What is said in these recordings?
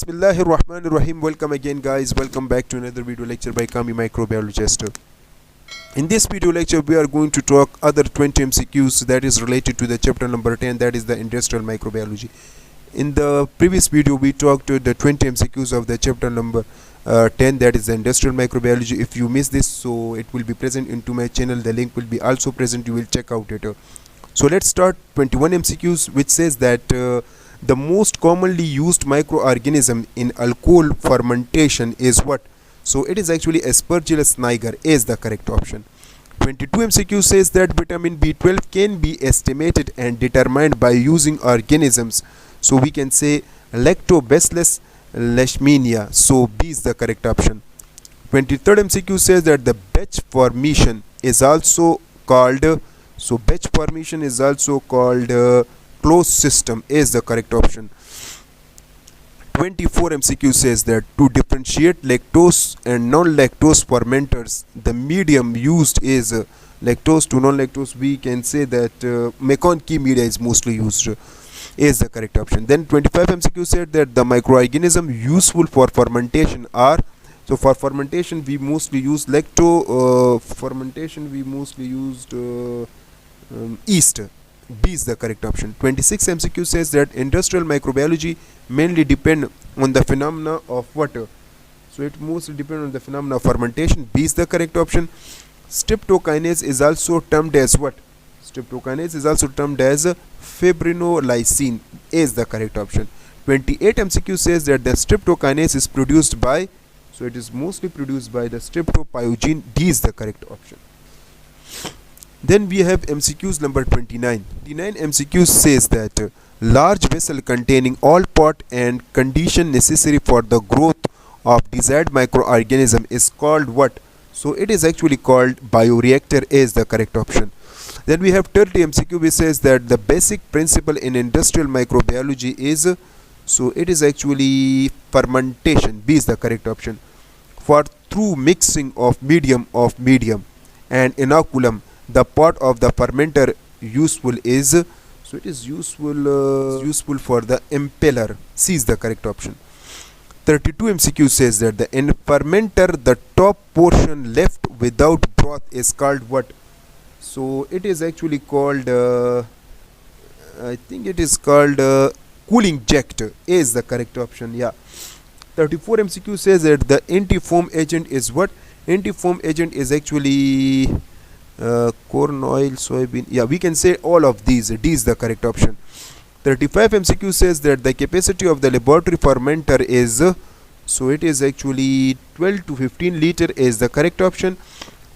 Bismillahirrahmanirrahim. Welcome again, guys. Welcome back to another video lecture by Kami Microbiologist. In this video lecture, we are going to talk other 20 MCQs that is related to the chapter number 10, that is the Industrial Microbiology. In the previous video, we talked to the 20 MCQs of the chapter number 10, that is the Industrial Microbiology. If you missed this, so it will be present into my channel. The link will be also present. You will check out it. So let's start 21 MCQs, which says that the most commonly used microorganism in alcohol fermentation is what? So it is actually Aspergillus niger is the correct option. 22 MCQ says that vitamin B12 can be estimated and determined by using organisms. So we can say Lactobacillus leishmania. So B is the correct option. 23rd MCQ says that the batch formation is also called closed system is the correct option. 24 MCQ says that to differentiate lactose and non-lactose fermenters, the medium used is lactose to non-lactose. We can say that McConkey media is mostly used is the correct option. Then 25 MCQ said that the microorganism useful for fermentation are, so for fermentation we mostly use yeast. B is the correct option. 26 MCQ says that industrial microbiology mainly depend on the phenomena of water. So it mostly depends on the phenomena of fermentation. B is the correct option. Streptokinase is also termed as what? Streptokinase is also termed as fibrinolysin is the correct option. 28 MCQ says that the streptokinase is produced by, so it is mostly produced by the streptopyogen. D is the correct option. Then we have MCQs number 29. 29 MCQs says that large vessel containing all part and condition necessary for the growth of desired microorganism is called what? So it is actually called bioreactor is the correct option. Then we have 30 MCQ which says that the basic principle in industrial microbiology is, so it is actually fermentation. B is the correct option. For through mixing of medium and inoculum, the part of the fermenter useful is, so it is useful for the impeller. C is the correct option. 32 MCQ says that in fermenter the top portion left without broth is called what? So it is actually called I think it is called cooling jet is the correct option. Yeah. 34 MCQ says that the anti-foam agent is what? Anti-foam agent is actually corn oil, soybean. Yeah, we can say all of these. D is the correct option. 35 MCQ says that the capacity of the laboratory fermenter is, so it is actually 12 to 15 liter is the correct option.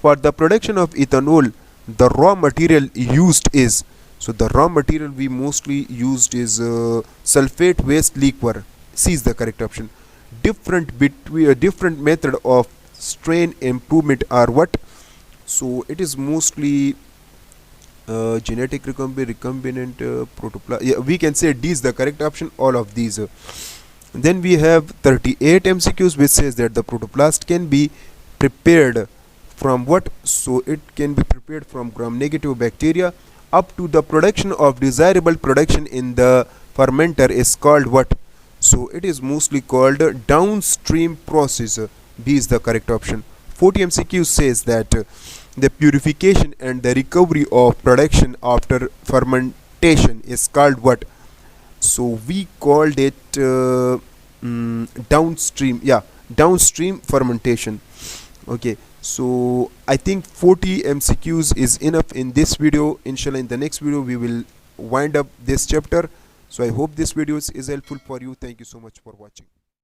For the production of ethanol, the raw material used is, so the raw material we mostly used is sulfate waste liquor. C is the correct option. Different method of strain improvement are what? So it is mostly genetic recombinant protoplasm. Yeah, we can say D is the correct option, all of these. Then we have 38 MCQs which says that the protoplast can be prepared from what? So it can be prepared from gram-negative bacteria up to the production of desirable production in the fermenter is called what? So it is mostly called downstream process. B is the correct option. 40 MCQ says that the purification and the recovery of production after fermentation is called what? So we called it downstream. Yeah, downstream fermentation. Okay, so I think 40 MCQs is enough in this video. Inshallah, in the next video we will wind up this chapter. So I hope this video is helpful for you. Thank you so much for watching.